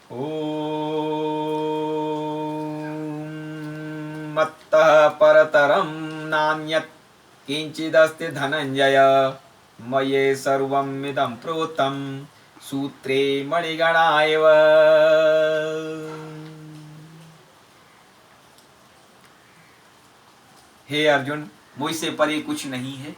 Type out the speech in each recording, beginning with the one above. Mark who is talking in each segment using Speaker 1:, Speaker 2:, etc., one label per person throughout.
Speaker 1: ॐ मत्तः परतरं नान्यत् किञ्चिदस्ति धनञ्जय मये सर्वमिदं प्रोतं सूत्रे मणिगणा एव। हे अर्जुन, मुझसे परे कुछ नहीं है,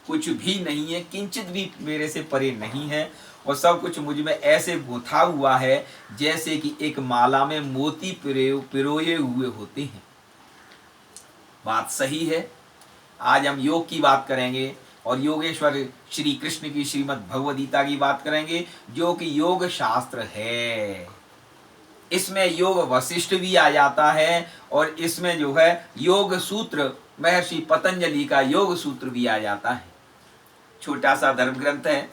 Speaker 1: कुछ भी नहीं है, किंचित भी मेरे से परे नहीं है, और सब कुछ मुझ में ऐसे गुथा हुआ है जैसे कि एक माला में मोती पिरोए हुए होते हैं। बात सही है। आज हम योग की बात करेंगे और योगेश्वर श्री कृष्ण की श्रीमद् भगवद गीता की बात करेंगे, जो कि योग शास्त्र है। इसमें योग वशिष्ठ भी आ जाता है, और इसमें जो है योग सूत्र महर्षि पतंजलि का योग सूत्र भी आ जाता है। छोटा सा धर्म ग्रंथ है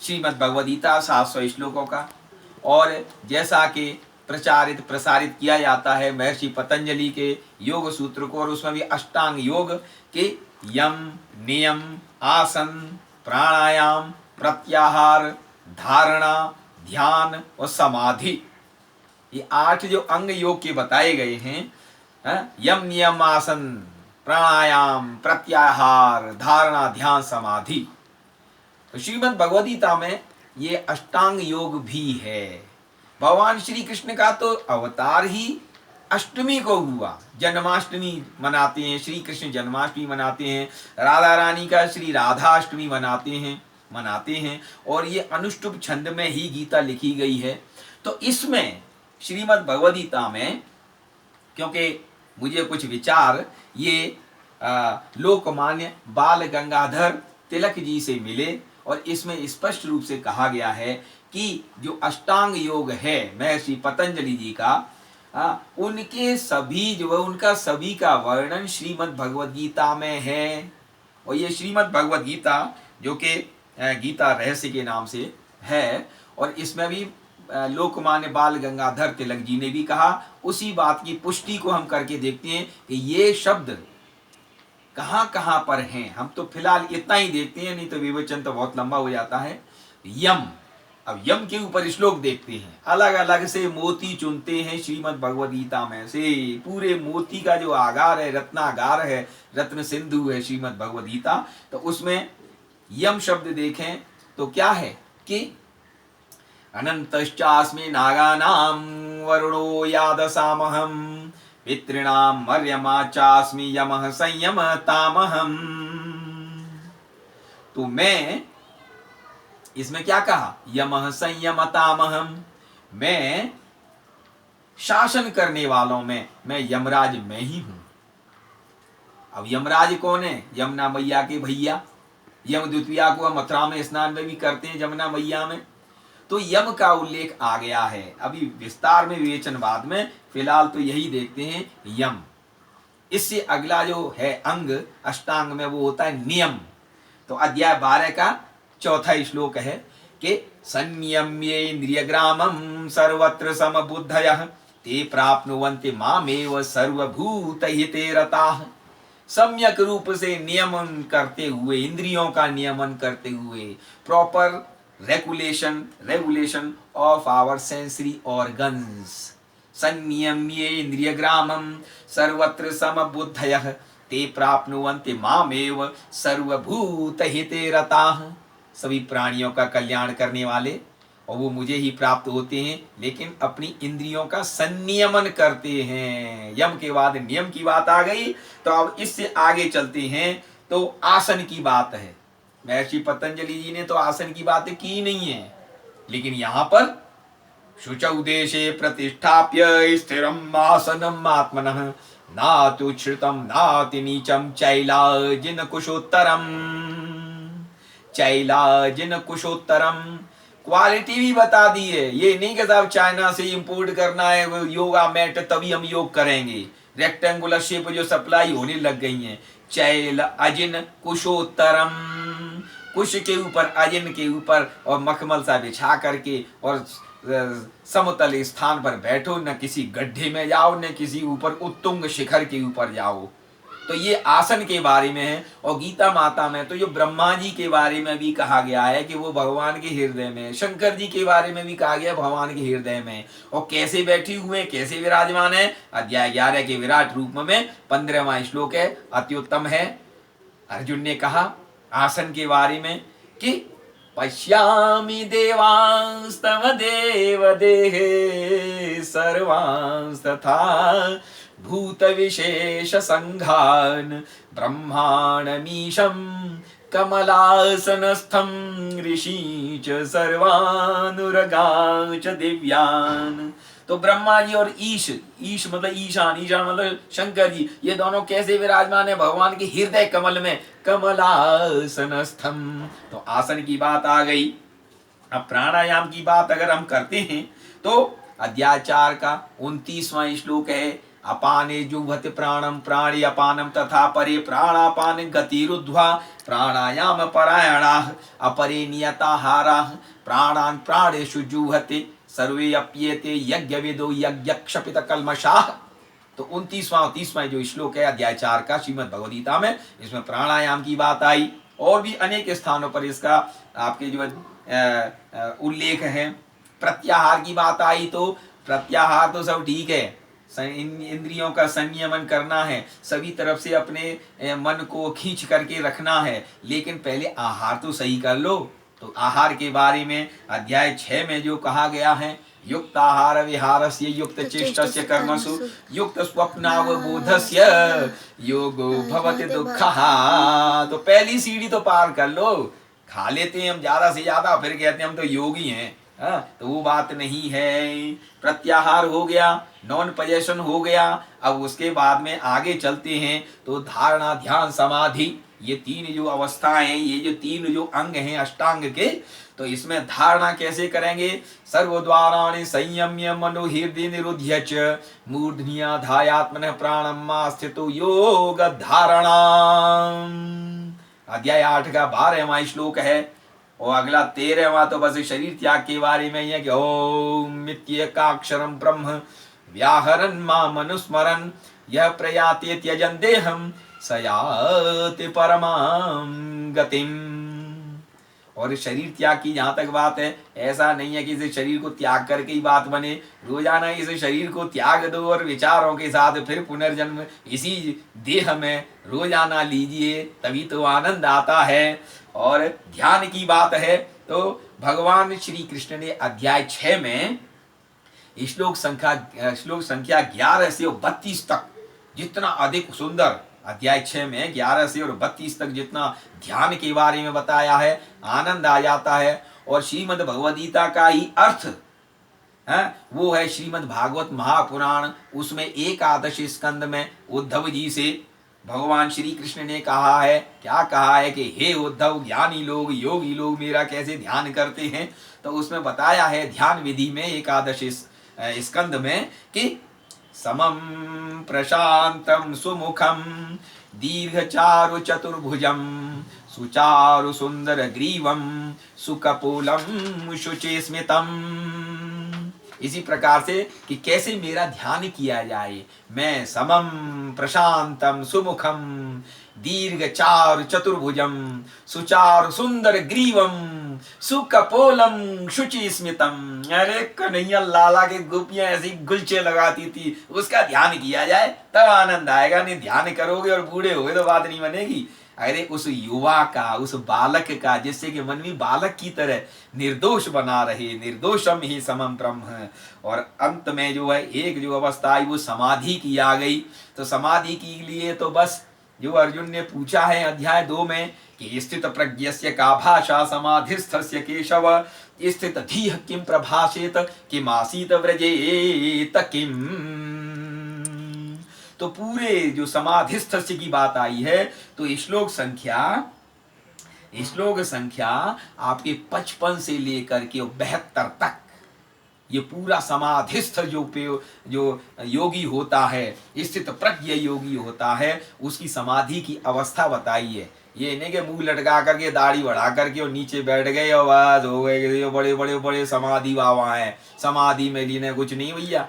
Speaker 1: श्रीमद् भगवद गीता, 700 श्लोकों का, और जैसा कि प्रचारित प्रसारित किया जाता है महर्षि पतंजलि के योग सूत्र को, और उसमें भी अष्टांग योग के यम, नियम, आसन, प्राणायाम, प्रत्याहार, धारणा, ध्यान और समाधि, ये 8 जो अंग योग के बताए गए हैं, यम, नियम, आसन, प्राणायाम, प्रत्याहार, धारणा, ध्यान, समाधि। तो श्रीमद् भगवद गीता में ये अष्टांग योग भी है। भगवान श्री कृष्ण का तो अवतार ही अष्टमी को हुआ। जन्माष्टमी मनाते हैं, श्री कृष्ण जन्माष्टमी मनाते हैं, राधा रानी का श्री राधाष्टमी मनाते हैं, और ये अनुष्टुप छंद में ही गीता लिखी गई है। तो इसमें श्रीमद् भगवद गीता में, क्योंकि मुझे कुछ विचार ये लोकमान्य बाल गंगाधर तिलक जी से मिले, और इसमें स्पष्ट रूप से कहा गया है कि जो अष्टांग योग है महर्षि पतंजलि जी का, उनके सभी जो है उनका सभी का वर्णन श्रीमद् भगवद गीता में है। और ये श्रीमद् भगवद गीता जो कि गीता रहस्य के नाम से है, और इसमें भी लोकमान्य बाल गंगाधर तिलक जी ने भी कहा। उसी बात की पुष्टि को हम करके देखते हैं कि ये शब्द कहाँ कहाँ पर हैं। हम तो फिलहाल इतना ही देखते हैं, नहीं तो विवेचन तो बहुत लंबा हो जाता है। यम, अब यम के ऊपर श्लोक देखते हैं, अलग अलग से मोती चुनते हैं श्रीमद् भगवद गीता में से। पूरे मोती का जो आगार है, रत्नागार है, रत्न सिंधु है श्रीमद् भगवद गीता। तो उसमें यम शब्द देखें तो क्या है कि अनंतश्चास्मि नागानां वरुणो यादसामहं पितॄणां मर्यमा चास्मि यमः संयमतामहम्। तो मैं इसमें क्या कहा, यमः संयमतामहम्, मैं शासन करने वालों में मैं यमराज मैं ही हूं। अब यमराज कौन है? यमुना मैया के भैया। यम द्वितीया को हम मथुरा में स्नान में भी करते हैं, यमुना मैया में। तो यम का उल्लेख आ गया है। अभी विस्तार में विवेचन बाद में, फिलहाल तो यही देखते हैं यम। इससे अगला जो है अंग अष्टांग में वो होता है नियम। तो अध्याय 12 का 4था श्लोक है कि संयम्ये इंद्रियग्रामं सर्वत्र समबुद्धयः ते प्राप्नुवन्ति मामेव सर्वभूतहिते रताः। सम्यक रूप से नियमन करते हुए, इंद्रियों का नियमन करते हुए, proper regulation of our sensory organs. संयम्ये इंद्रियग्रामं सर्वत्र समबुद्धयः ते प्राप्नुवन्ति मामेव सर्वभूतहिते रताः। सभी प्राणियों का कल्याण करने वाले, और वो मुझे ही प्राप्त होते हैं, लेकिन अपनी इंद्रियों का संनियमन करते हैं। यम के बाद नियम की बात आ गई। तो अब इससे आगे चलते हैं तो आसन की बात है। महर्षि पतंजलि जी ने तो आसन की बातें की नहीं है, लेकिन यहाँ पर शुचौ देशे प्रतिष्ठाप्य स्थिरम आसनम आत्मनः नात्युच्छ्रितम नातिनीचम चैलाजिन कुशोत्तरम। क्वालिटी भी बता दी है। ये नहीं कि साहब चाइना से इंपोर्ट करना है वो योगा मैट तभी हम योग करेंगे। रेक्टेंगुलर शेप जो सप्लाई होने लग गई है। चैल अजिन कुशोत्तरम, कुश के ऊपर अजिन के ऊपर और मखमल सा बिछा करके और समतल स्थान पर बैठो, न किसी गड्ढे में जाओ, न किसी ऊपर उत्तुंग शिखर के ऊपर जाओ। तो ये आसन के बारे में है। और गीता माता में तो जो ब्रह्मा जी के बारे में भी कहा गया है कि वो भगवान के हृदय में, शंकर जी के बारे में भी कहा गया भगवान के हृदय में। और कैसे बैठे हुए, कैसे विराजमान है, अध्याय 11 के विराट रूप में 15वां श्लोक है, अत्युत्तम है। अर्जुन ने कहा आसन के बारे में कि पश्यामि देवांस्तव देव देहे सर्वांस्तथा भूत विशेष संघान ब्रह्माणमीशं कमलासनस्थं ऋषि च सर्वानुरगां च दिव्यान्। तो ब्रह्मा जी और ईश, ईश मतलब ईशान, ईशान मतलब शंकर जी, ये दोनों कैसे विराजमान है भगवान के हृदय कमल में, कमलासनस्थम। तो आसन की बात आ गई। अब प्राणायाम की बात अगर हम करते हैं तो अध्याय 4 का 29वां श्लोक है, अपाने जुह्वति प्राणम प्राणे अपानम तथा परे प्राणापान गतिरुद्ध्वा प्राणायाम परायणाः अपरे नियताहाराः प्राणान् प्राणेषु जुह्वति सर्वे अप्येते यज्ञविदो यज्ञक्षपित कल्मषाः। तो 29वां 30वां जो श्लोक है अध्याय 4 का श्रीमद् भगवद गीता में, इसमें प्राणायाम की बात आई। और भी अनेक स्थानों पर इसका आपके जो उल्लेख है। प्रत्याहार की बात आई तो प्रत्याहार तो सब ठीक है, इंद्रियों का संयमन करना है, सभी तरफ से अपने मन को खींच करके रखना है, लेकिन पहले आहार तो सही कर लो। तो आहार के बारे में अध्याय 6 में जो कहा गया है, युक्त आहार विहारस्य युक्त चेष्टस्य कर्मसु युक्त स्वप्नावबोधस्य योगो भवति दुःखः। तो पहली सीढ़ी तो पार कर लो। खा लेते हैं हम ज्यादा से ज्यादा, फिर कहते हैं हम तो योगी हैं, तो वो बात नहीं है। प्रत्याहार हो गया, नॉन पोजेशन हो गया। अब उसके बाद में आगे चलते हैं तो धारणा ध्यान समाधि, ये 3 जो अवस्थाएं हैं, ये जो 3 जो अंग हैं अष्टांग के, तो इसमें धारणा कैसे करेंगे, सर्वद्वाराणि संयम्य मनोहृदय निरुध्य च मूर्धन्याधायात्मनः प्राणम स्थितो योग धारणा। अध्याय 8 का 12वां श्लोक है। और अगला 13वां तो बस शरीर त्याग के बारे में है कि ओम मित्येकाक्षरं ब्रह्म व्याहरन् माम् अनुस्मरन् यः प्रयाते त्यजन् देहं स याति परमां गतिम्। और शरीर त्याग की जहां तक बात है, ऐसा नहीं है कि इस शरीर को त्याग करके ही बात बने। रोजाना इस शरीर को त्याग दो और विचारों के साथ फिर पुनर्जन्म इसी देह में रोजाना लीजिए, तभी तो आनंद आता है। और ध्यान की बात है तो भगवान श्री कृष्ण ने अध्याय 6 में श्लोक संख्या 11 से 32 तक जितना अधिक सुंदर, अध्याय 6 में 11 से और 32 तक जितना ध्यान के बारे में बताया है, आनंद आ जाता है। और श्रीमद् भगवद गीता का ही अर्थ है वो है श्रीमद् भागवत महापुराण। उसमें 11 स्कंद में उद्धव जी से भगवान श्री कृष्ण ने कहा है, क्या कहा है कि हे उद्धव, ज्ञानी लोग योगी लोग मेरा कैसे ध्यान करते हैं। तो उसमें बताया है ध्यान विधि में 11 स्कंद में कि समम प्रशांतम सुमुखम दीर्घचारु चतुर्भुजम सुचारु सुंदर ग्रीवम सुकपोलम शुचि स्मितम। इसी प्रकार से कि कैसे मेरा ध्यान किया जाए। मैं समम प्रशांतम सुमुखम दीर्घचारु चतुर्भुजम सुचारु सुंदर ग्रीवम सुकपोलम शुचि स्मितम। अरे कन्हैया लाला के गोपियां ऐसी गुलचे लगाती थी, उसका ध्यान किया जाए तब आनंद आएगा। नहीं ध्यान करोगे और बूढ़े हो गए तो बात नहीं बनेगी। अरे उस युवा का, उस बालक का, जिससे कि मन भी बालक की तरह निर्दोष बना रहे, निर्दोषम ही समम ब्रह्म। और अंत में जो है एक जो अवस्था आई वो समाधि की आ गई। तो समाधि के लिए तो बस जो अर्जुन ने पूछा है अध्याय 2 में कि स्थित प्रज्ञस्य का भाषा समाधिस्थस्य केशव स्थित धीः किम प्रभाषेत किमासीत व्रजेत किम। तो पूरे जो समाधिस्थ की बात आई है तो श्लोक संख्या आपके 55 से लेकर के 72 तक ये पूरा समाधिस्थ जो योगी होता है, स्थित प्रज्ञ योगी होता है, उसकी समाधि की अवस्था बताई है। ये नहीं कि मुंह लटका करके दाढ़ी बढ़ा करके और नीचे बैठ गए और बस हो गए, बड़े बड़े बड़े समाधि बाबा हैं, समाधि में लीन है, कुछ नहीं भैया।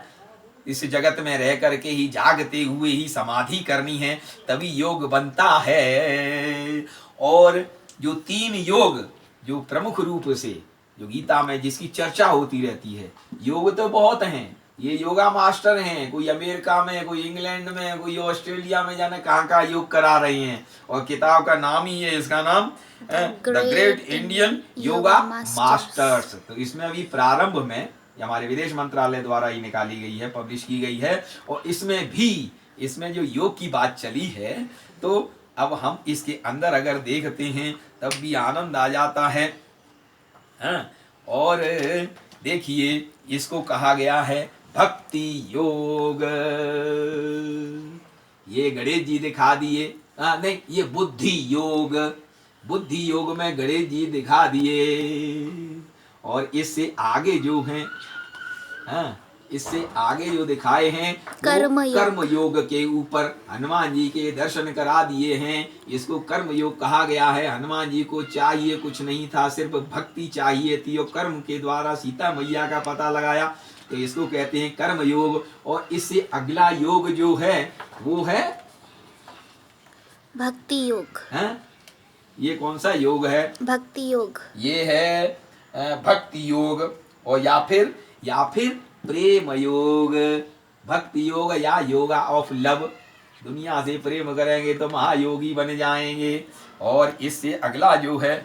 Speaker 1: इस जगत में रह करके ही जागते हुए ही समाधि करनी है, तभी योग बनता है। और जो 3 योग जो प्रमुख रूप से जो गीता में जिसकी चर्चा होती रहती है, योग तो बहुत हैं, ये योगा मास्टर हैं, कोई अमेरिका में, कोई इंग्लैंड में, कोई ऑस्ट्रेलिया में, जाने कहाँ कहाँ योग करा रहे हैं। और किताब का नाम ही है, इसका नाम the great Indian yoga masters. तो इसमें अभी प्रारंभ में हमारे विदेश मंत्रालय द्वारा ही निकाली गई है, पब्लिश की गई है। और इसमें जो योग की बात चली है, तो अब हम इसके अंदर अगर देखते हैं तब भी आनंद आ जाता है। और देखिए, इसको कहा गया है भक्ति योग। ये गणेश जी दिखा दिए, नहीं, ये बुद्धि योग, बुद्धि योग में गणेश जी दिखा दिए। और इससे आगे जो है, इससे आगे जो दिखाए हैं कर्म योग के ऊपर हनुमान जी के दर्शन करा दिए हैं। इसको कर्म योग कहा गया है। हनुमान जी को चाहिए कुछ नहीं था, सिर्फ भक्ति चाहिए थी, और कर्म के द्वारा सीता मैया का पता लगाया, तो इसको कहते हैं कर्म योग। और इससे अगला योग जो है वो है
Speaker 2: भक्ति योग।
Speaker 1: ये कौन सा योग है? भक्ति योग। ये है भक्ति योग। और या फिर प्रेम योग। भक्ति योग या योगा ऑफ लव, दुनिया से प्रेम करेंगे तो महायोगी बन जाएंगे। और इससे अगला जो है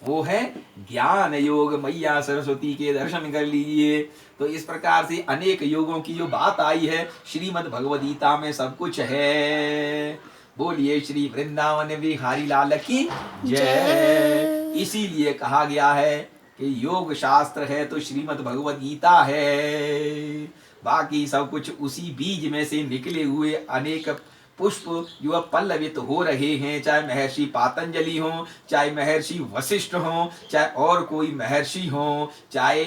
Speaker 1: वो है ज्ञान योग। मैया सरस्वती के दर्शन कर लीजिए। तो इस प्रकार से अनेक योगों की जो बात आई है, श्रीमद् भगवद गीता में सब कुछ है। बोलिए श्री वृंदावन बिहारी लाल की जय। इसीलिए कहा गया है कि योग शास्त्र है तो श्रीमद् भगवद गीता है। बाकी सब कुछ उसी बीज में से निकले हुए अनेक पुष्प जो अब पल्लवित हो रहे हैं, चाहे महर्षि पातंजलि हो, चाहे महर्षि वशिष्ठ हो, चाहे और कोई महर्षि हो, चाहे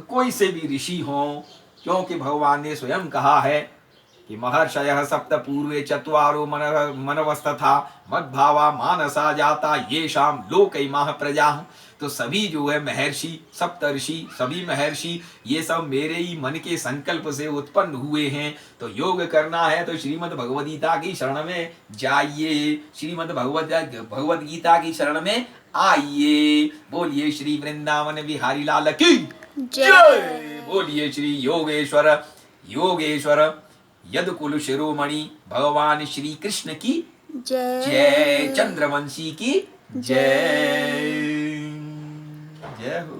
Speaker 1: कोई से भी ऋषि हो। क्योंकि भगवान ने स्वयं कहा है कि महर्षयः सप्त पूर्वे चत्वारो मनवस्तथा मद्भावा मानसा जाता येषां लोकैमाः प्रजाः। तो सभी जो है महर्षि, सप्तर्षि, सभी महर्षि, ये सब मेरे ही मन के संकल्प से उत्पन्न हुए हैं। तो योग करना है तो श्रीमद् भगवद गीता की शरण में जाइए, श्रीमद् भगवद गीता की शरण में आइए। बोलिए श्री वृंदावन बिहारी लाल की जय। बोलिए श्री योगेश्वर यदुकुल शिरोमणि भगवान श्री कृष्ण की जय। चंद्रवंशी की जय। जय हो।